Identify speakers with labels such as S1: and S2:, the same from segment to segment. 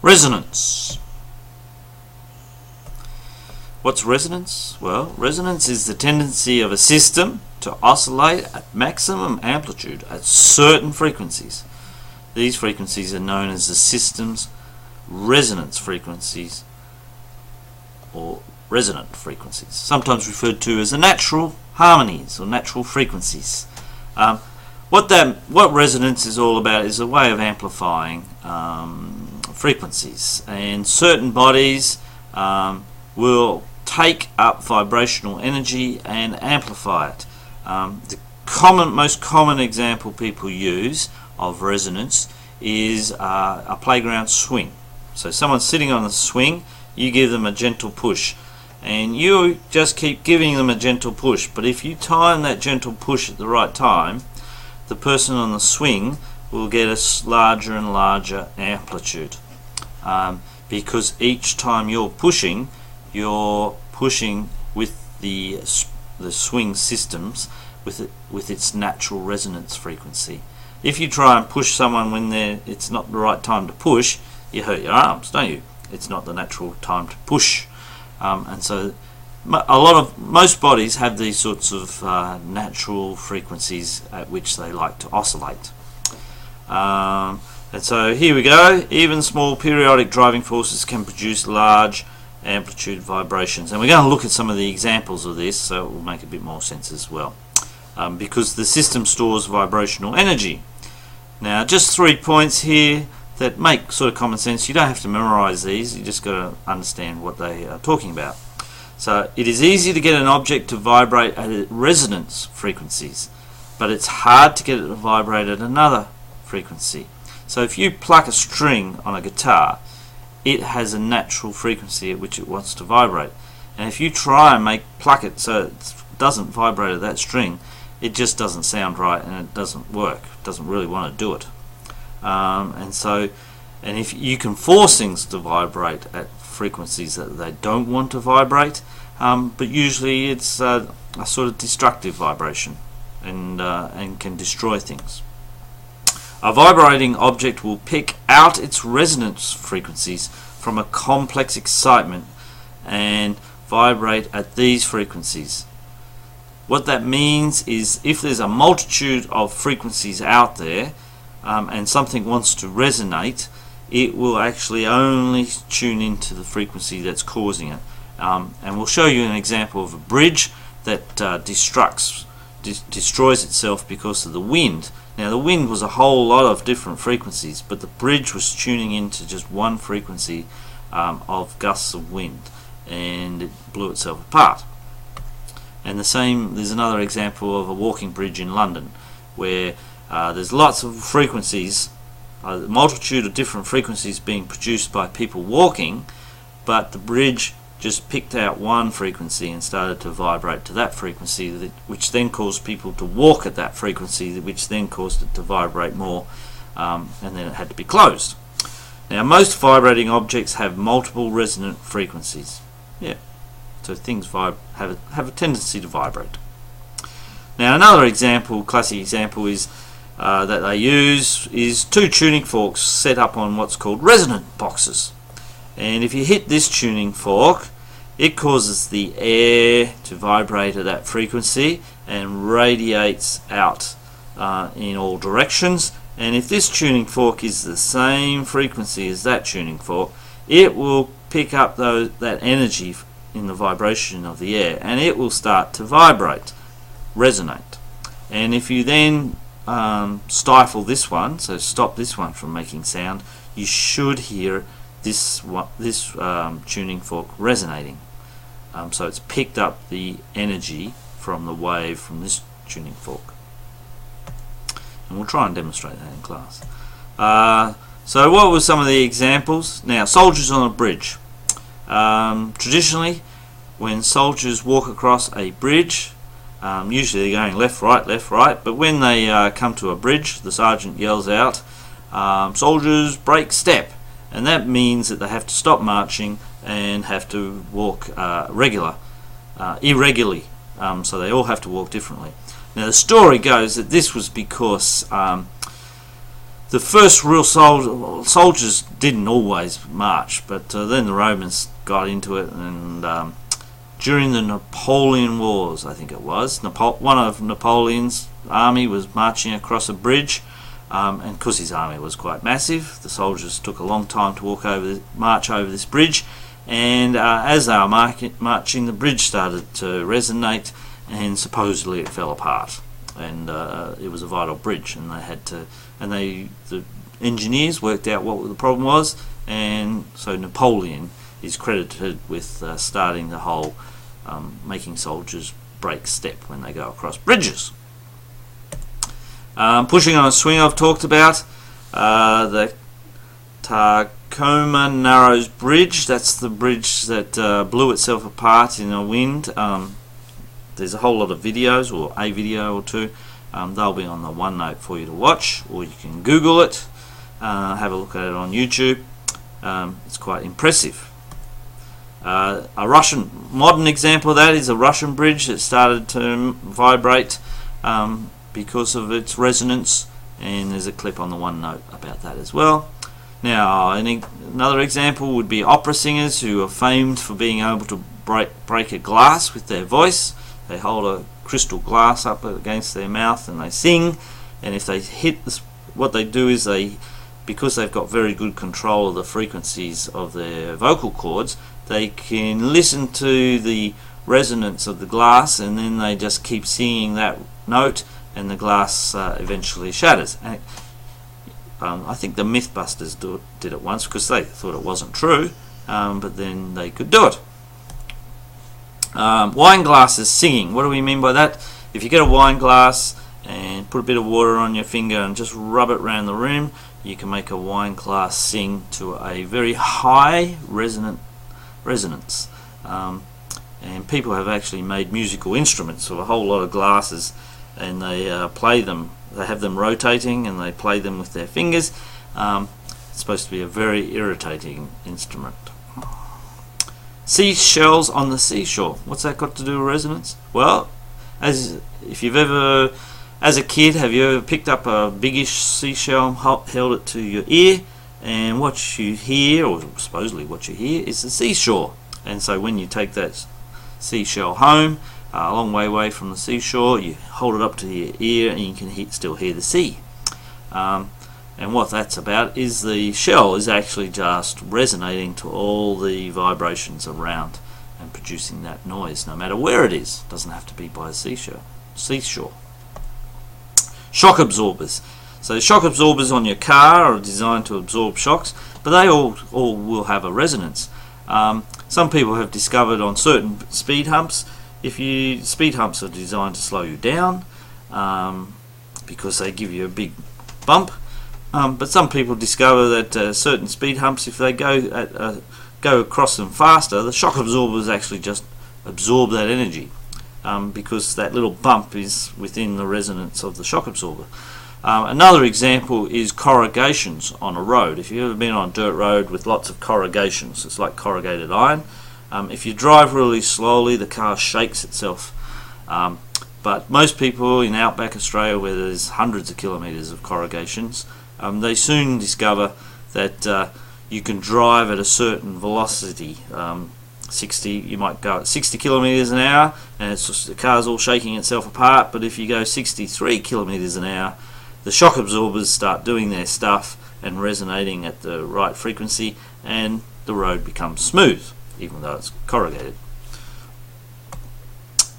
S1: Resonance. What's resonance? Well, resonance is the tendency of a system to oscillate at maximum amplitude at certain frequencies. These frequencies are known as the system's resonance frequencies or resonant frequencies, sometimes referred to as the natural harmonies or natural frequencies. What resonance is all about is a way of amplifying frequencies, and certain bodies will take up vibrational energy and amplify it. The most common example people use of resonance is a playground swing. So someone's sitting on the swing, you give them a gentle push, and you just keep giving them a gentle push, but if you time that gentle push at the right time, the person on the swing will get a larger and larger amplitude, because each time you're pushing with the swing systems with its natural resonance frequency. If you try and push someone when it's not the right time to push, you hurt your arms, don't you? It's not the natural time to push, and so most bodies have these sorts of natural frequencies at which they like to oscillate. And so here we go. Even small periodic driving forces can produce large amplitude vibrations, and we're going to look at some of the examples of this, so it will make a bit more sense as well, because the system stores vibrational energy. Now, just 3 points here that make sort of common sense. You don't have to memorize these, you just got to understand what they are talking about. So it is easy to get an object to vibrate at resonance frequencies, but it's hard to get it to vibrate at another frequency. So if you pluck a string on a guitar, it has a natural frequency at which it wants to vibrate, and if you try and pluck it so it doesn't vibrate at that string, it just doesn't sound right and it doesn't work. It doesn't really want to do it. And if you can force things to vibrate at frequencies that they don't want to vibrate, but usually it's a sort of destructive vibration and can destroy things. A vibrating object will pick out its resonance frequencies from a complex excitement and vibrate at these frequencies. What that means is if there's a multitude of frequencies out there and something wants to resonate, it will actually only tune into the frequency that's causing it. And we'll show you an example of a bridge that destroys itself because of the wind. Now, the wind was a whole lot of different frequencies, but the bridge was tuning into just one frequency of gusts of wind, and it blew itself apart. And there's another example of a walking bridge in London, where there's lots of frequencies, a multitude of different frequencies being produced by people walking, but the bridge just picked out one frequency and started to vibrate to that frequency, which then caused people to walk at that frequency, which then caused it to vibrate more, and then it had to be closed. Now, most vibrating objects have multiple resonant frequencies. Yeah, so things have a tendency to vibrate. Now, another example, classic example, is that they use is two tuning forks set up on what's called resonant boxes. And if you hit this tuning fork, it causes the air to vibrate at that frequency and radiates out in all directions. And if this tuning fork is the same frequency as that tuning fork, it will pick up that energy in the vibration of the air, and it will start to vibrate, resonate. And if you then stifle this one, so stop this one from making sound, you should hear this tuning fork resonating. So it's picked up the energy from the wave from this tuning fork. And we'll try and demonstrate that in class. So what were some of the examples? Now, soldiers on a bridge. Traditionally, when soldiers walk across a bridge, usually they're going left, right, but when they come to a bridge, the sergeant yells out, soldiers break step, and that means that they have to stop marching and have to walk irregularly, so they all have to walk differently. Now, the story goes that this was because The first real soldiers didn't always march, but then the Romans got into it, and during the Napoleon Wars, I think it was, one of Napoleon's army was marching across a bridge, and because his army was quite massive, the soldiers took a long time to march over this bridge, and as they were marching, the bridge started to resonate, and supposedly it fell apart, and it was a vital bridge, and the engineers worked out what the problem was, and so Napoleon is credited with starting the whole making soldiers break step when they go across bridges. Pushing on a swing I've talked about. The Tacoma Narrows Bridge, that's the bridge that blew itself apart in a wind. There's a whole lot of videos, or a video or two. They'll be on the OneNote for you to watch, or you can Google it, have a look at it on YouTube. It's quite impressive. A Russian modern example of that is a Russian bridge that started to vibrate because of its resonance, and there's a clip on the OneNote about that as well. Now, another example would be opera singers who are famed for being able to break a glass with their voice. They hold a crystal glass up against their mouth and they sing, and if they hit this, what they do is because they've got very good control of the frequencies of their vocal cords, they can listen to the resonance of the glass, and then they just keep singing that note, and the glass eventually shatters. And I think the Mythbusters did it once because they thought it wasn't true, but then they could do it. Wine glasses singing. What do we mean by that? If you get a wine glass and put a bit of water on your finger and just rub it around the room, you can make a wine glass sing to a very high resonance. And people have actually made musical instruments of a whole lot of glasses, and they play them. They have them rotating and they play them with their fingers. It's supposed to be a very irritating instrument. Seashells on the seashore. What's that got to do with resonance? Well, as a kid, have you ever picked up a biggish seashell, held it to your ear, and what you hear, or supposedly what you hear, is the seashore. And so when you take that seashell home, a long way away from the seashore, you hold it up to your ear and you can still hear the sea. And what that's about is the shell is actually just resonating to all the vibrations around and producing that noise, no matter where it is. It doesn't have to be by a seashore. Shock absorbers. So shock absorbers on your car are designed to absorb shocks, but they all will have a resonance. Some people have discovered on certain speed humps, speed humps are designed to slow you down because they give you a big bump. But some people discover that certain speed humps, if they go across them faster, the shock absorbers actually just absorb that energy because that little bump is within the resonance of the shock absorber. Another example is corrugations on a road. If you've ever been on a dirt road with lots of corrugations, it's like corrugated iron. If you drive really slowly, the car shakes itself. But most people in outback Australia, where there's hundreds of kilometres of corrugations, they soon discover that you can drive at a certain velocity. 60, you might go at 60 kilometres an hour, and it's just, the car's all shaking itself apart. But if you go 63 kilometres an hour, the shock absorbers start doing their stuff and resonating at the right frequency, and the road becomes smooth, even though it's corrugated.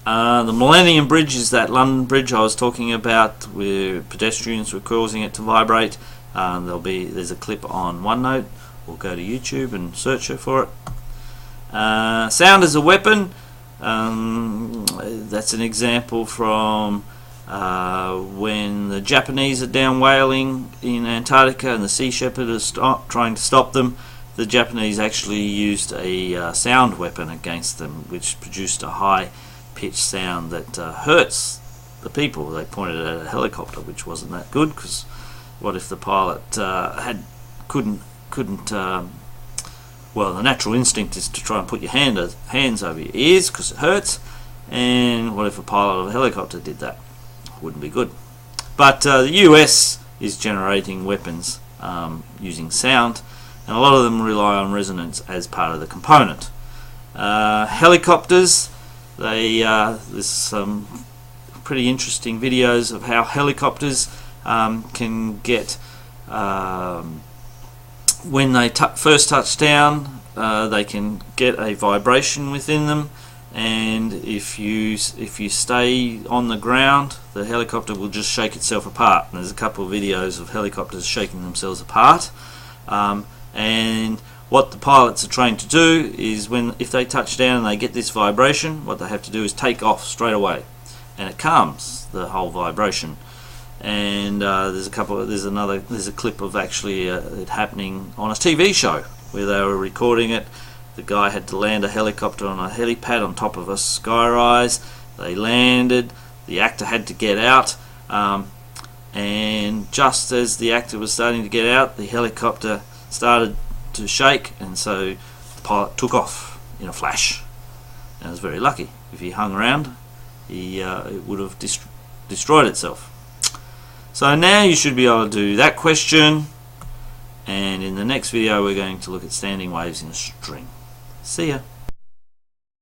S1: The Millennium Bridge is that London Bridge I was talking about, where pedestrians were causing it to vibrate. There's a clip on OneNote, or go to YouTube and search for it. Sound as a weapon. That's an example from when the Japanese are down whaling in Antarctica and the Sea Shepherd is trying to stop them. The Japanese actually used a sound weapon against them, which produced a high pitched sound that hurts the people. They pointed at a helicopter, which wasn't that good, because what if the pilot couldn't well, the natural instinct is to try and put your hands over your ears because it hurts, and what if a pilot of a helicopter did that? Wouldn't be good. But the US is generating weapons using sound, and a lot of them rely on resonance as part of the component. Helicopters, there's some pretty interesting videos of how helicopters can get, when they first touch down, they can get a vibration within them, and if you stay on the ground, the helicopter will just shake itself apart. And there's a couple of videos of helicopters shaking themselves apart, and what the pilots are trained to do is, if they touch down and they get this vibration, what they have to do is take off straight away, and it calms the whole vibration. And there's a clip of actually it happening on a TV show where they were recording it. The guy had to land a helicopter on a helipad on top of a skyrise. They landed, the actor had to get out, and just as the actor was starting to get out, the helicopter started to shake, and so the pilot took off in a flash. And it was very lucky. If he hung around, it would have destroyed itself. So now you should be able to do that question, and in the next video we're going to look at standing waves in a string. See ya.